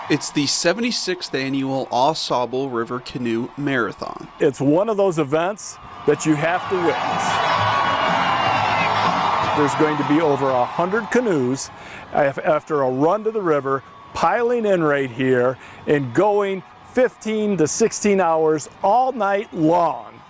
It's the 76th annual AuSable River Canoe Marathon. It's one of those events that you have to witness. There's going to be over 100 canoes after a run to the river, piling in right here and going 15 to 16 hours all night long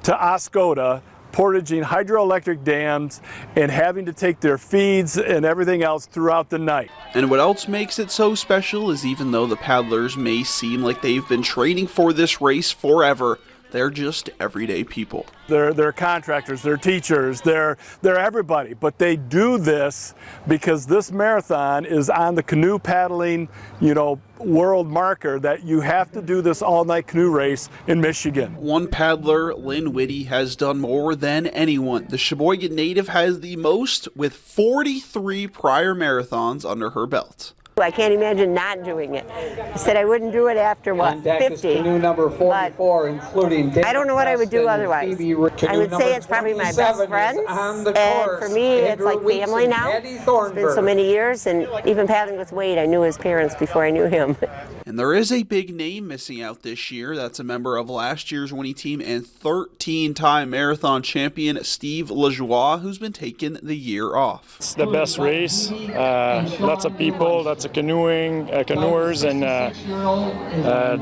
to Oscoda, portaging hydroelectric dams and having to take their feeds and everything else throughout the night. And what else makes it so special is even though the paddlers may seem like they've been training for this race forever, they're just everyday people. They're contractors, they're teachers, they're everybody, but they do this because this marathon is on the canoe paddling, world marker that you have to do this all-night canoe race in Michigan. One paddler, Lynn Whitty, has done more than anyone. The Sheboygan native has the most with 43 prior marathons under her belt. I can't imagine not doing it. I said I wouldn't do it after, 50? Canoe number 44, including I don't know what I would do otherwise. I would say it's probably my best friends, and for me, it's like family now. It's been so many years, and even paddling with Wade, I knew his parents before I knew him. And there is a big name missing out this year. That's a member of last year's winning team and 13-time marathon champion Steve LaJoie, who's been taking the year off. It's the best race. Lots of people, lots of canoers, and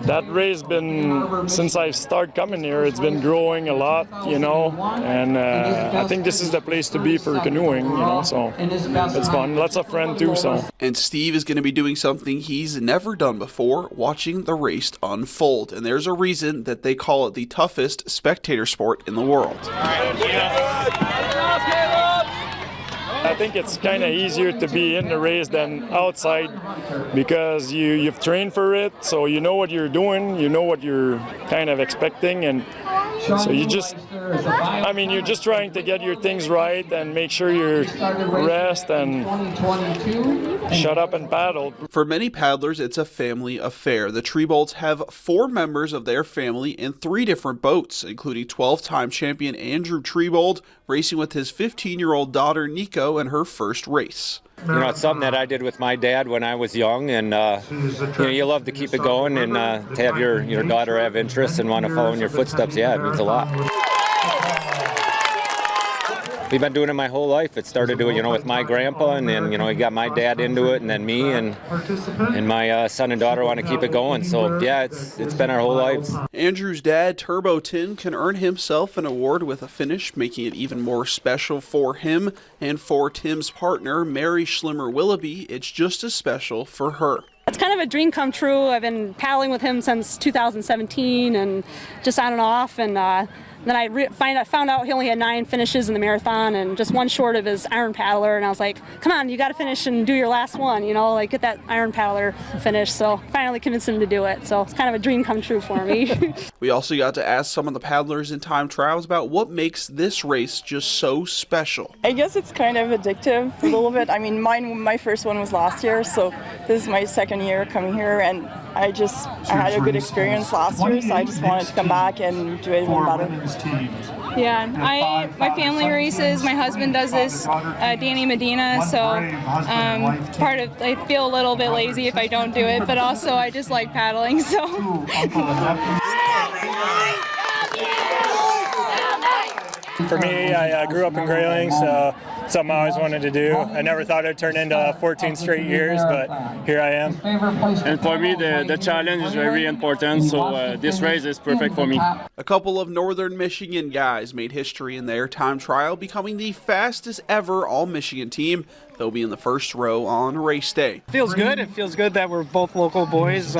that race been, since I started coming here, it's been growing a lot, and I think this is the place to be for canoeing, so it's fun. Lots of friends too, so. And Steve is going to be doing something he's never done before, watching the race unfold. And there's a reason that they call it the toughest spectator sport in the world. I think it's kind of easier to be in the race than outside because you've trained for it, so you know what you're doing, you know what you're kind of expecting, and so you're just trying to get your things right and make sure you rest and shut up and paddle. For many paddlers, it's a family affair. The Treebolts have 4 members of their family in 3 different boats, including 12-time champion Andrew Treebolt, racing with his 15-year-old daughter Nico in her first race. It's something that I did with my dad when I was young, and you love to keep it going, and to have your daughter have interest and want to follow in your footsteps, yeah, it means a lot. We've been doing it my whole life. It started doing, with my grandpa, and then, he got my dad into it, and then me, and my son and daughter want to keep it going. So, yeah, it's been our whole lives. Andrew's dad, Turbo Tim, can earn himself an award with a finish, making it even more special for him. And for Tim's partner, Mary Schlimmer Willoughby, it's just as special for her. It's kind of a dream come true. I've been paddling with him since 2017 and just on and off, and then I found out he only had 9 finishes in the marathon and just one short of his iron paddler, and I was like, come on, you got to finish and do your last one, get that iron paddler finish. So finally convinced him to do it. So it's kind of a dream come true for me. We also got to ask some of the paddlers in time trials about what makes this race just so special. I guess it's kind of addictive a little bit. I mean, my first one was last year, so this is my second year coming here, and I had a good experience last year, so I just wanted to come back and do it even better. Yeah, my family races. My husband does this, Danny Medina. So I feel a little bit lazy if I don't do it, but also I just like paddling. So. For me, I grew up in Grayling, so something I always wanted to do. I never thought it'd turn into 14 straight years, but here I am. And for me, the challenge is very important, so this race is perfect for me. A couple of Northern Michigan guys made history in their time trial, becoming the fastest ever All-Michigan team. They'll be in the first row on race day. Feels good. It feels good that we're both local boys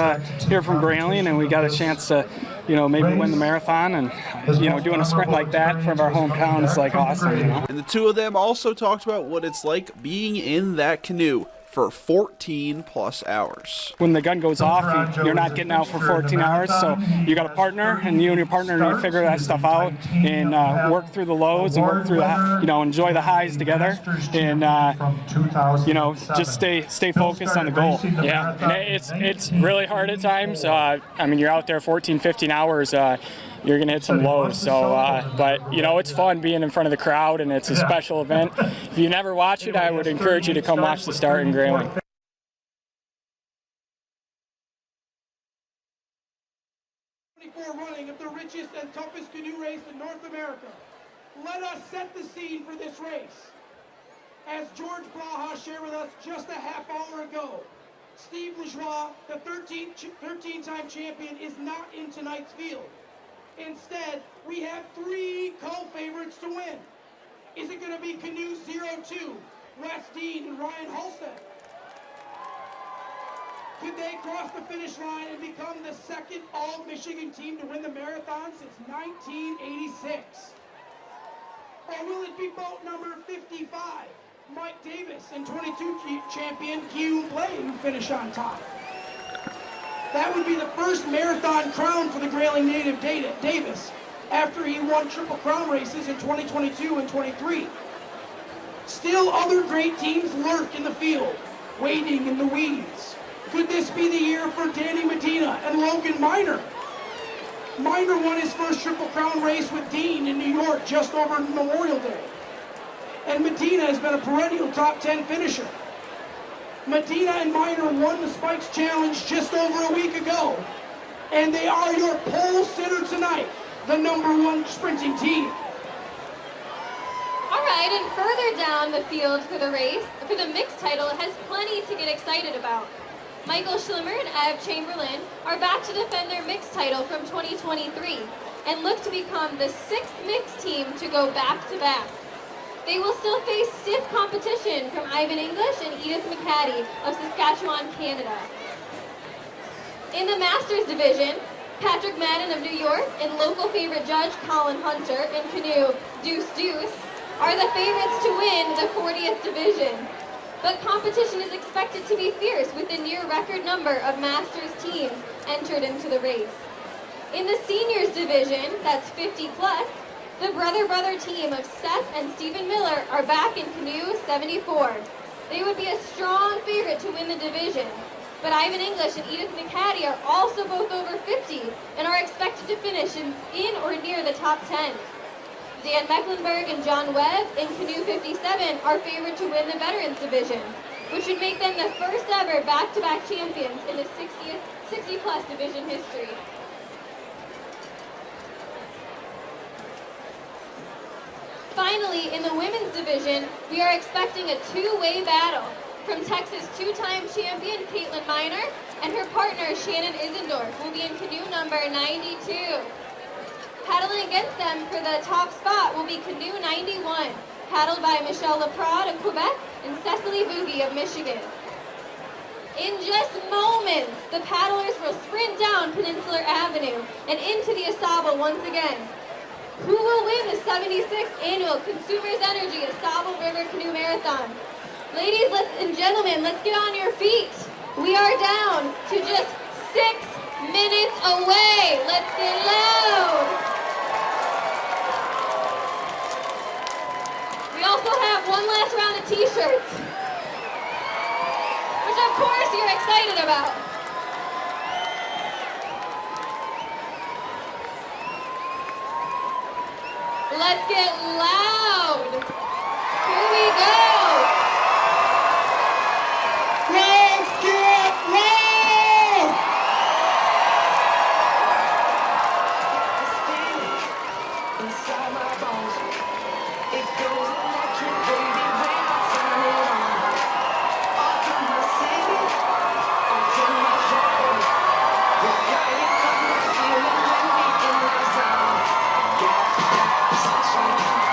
here from Grayling, and we got a chance to, maybe win the marathon, and doing a sprint like that from our hometown is like awesome. And the two of them also talked about what it's like being in that canoe for 14 plus hours. When the gun goes off, you're not getting out for 14 hours, so you got a partner, and you and your partner need to figure that stuff out and work through the lows and work through that, enjoy the highs together, and just stay focused on the goal. Yeah, and it's really hard at times. You're out there 14, 15 hours. You're going to hit some lows. So, but it's fun being in front of the crowd, and it's a special event. If you never watch it, I would encourage you to come watch the start in Grayling. race in North America. Let us set the scene for this race. As George Blaha shared with us just a half hour ago, Steve Lajoie, the 13-time champion, is not in tonight's field. Instead, we have 3 co-favorites to win. Is it going to be Canoe 02, Wes Dean and Ryan Halstead? Could they cross the finish line and become the second all-Michigan team to win the marathon since 1986? Or will it be boat number 55, Mike Davis, and 22 champion Guillaume Blay, who finish on top? That would be the first marathon crown for the Grayling native Davis after he won Triple Crown races in 2022 and 23. Still other great teams lurk in the field, waiting in the weeds. Could this be the year for Danny Medina and Logan Minor? Minor won his first Triple Crown race with Dean in New York just over Memorial Day. And Medina has been a perennial top 10 finisher. Medina and Minor won the Spikes Challenge just over a week ago. And they are your pole sitter tonight, the #1 sprinting team. All right, and further down the field for the race, for the mixed title, has plenty to get excited about. Michael Schlimmer and Ev Chamberlain are back to defend their mixed title from 2023 and look to become the 6th mixed team to go back-to-back. They will still face stiff competition from Ivan English and Edith McCaddy of Saskatchewan, Canada. In the Masters division, Patrick Madden of New York and local favorite judge Colin Hunter in Canoe Deuce Deuce are the favorites to win the 40th division. But competition is expected to be fierce with a near record number of Masters teams entered into the race. In the seniors division, that's 50 plus, the brother-brother team of Seth and Stephen Miller are back in Canoe 74. They would be a strong favorite to win the division, but Ivan English and Edith McCaddy are also both over 50 and are expected to finish in or near the top 10. Dan Mecklenburg and John Webb in Canoe 57 are favored to win the Veterans Division, which would make them the first ever back-to-back champions in the 60-plus division history. Finally, in the women's division, we are expecting a 2-way battle from Texas 2-time champion Caitlin Miner and her partner Shannon Isendorf will be in Canoe number 92. Paddling against them for the top spot will be Canoe 91, paddled by Michelle Laprade of Quebec and Cecily Boogie of Michigan. In just moments, the paddlers will sprint down Peninsular Avenue and into the AuSable once again. Who will win the 76th annual Consumers Energy AuSable River Canoe Marathon? Ladies and gentlemen, let's get on your feet. We are down to just 6 minutes away. Let's get loud. We also have one last round of t-shirts, which of course you're excited about. Let's get loud. Here we go. Let's get loud. Inside my bones, it goes electric, baby, when I turn it on. All through my city, all through my show. The guiding from the ceiling when we in the zone. Got sunshine.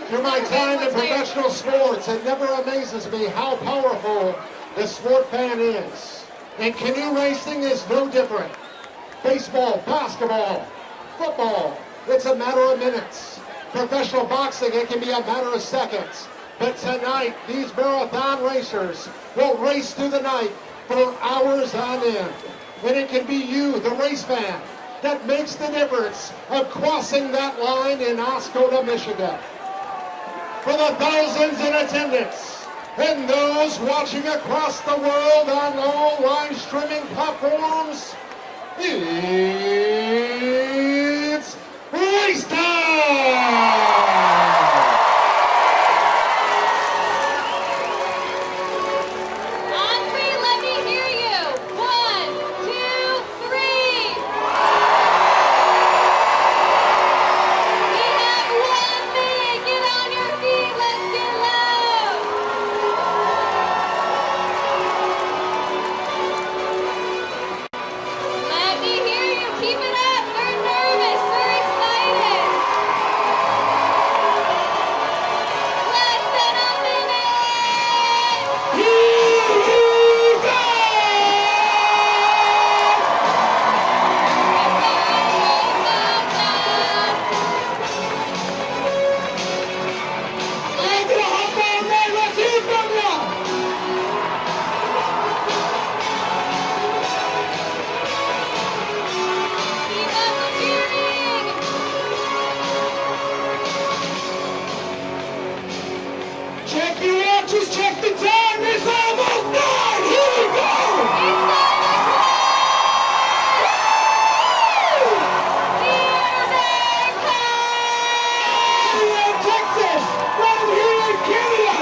Through my time in professional sports, it never amazes me how powerful the sport fan is. And canoe racing is no different. Baseball, basketball, football, it's a matter of minutes. Professional boxing, it can be a matter of seconds. But tonight, these marathon racers will race through the night for hours on end. And it can be you, the race fan, that makes the difference of crossing that line in Oscoda, Michigan. For the thousands in attendance and those watching across the world on all live streaming platforms, it's race time! Check your watches, check the time, it's almost 9, here we go! Texas, right here in Canada,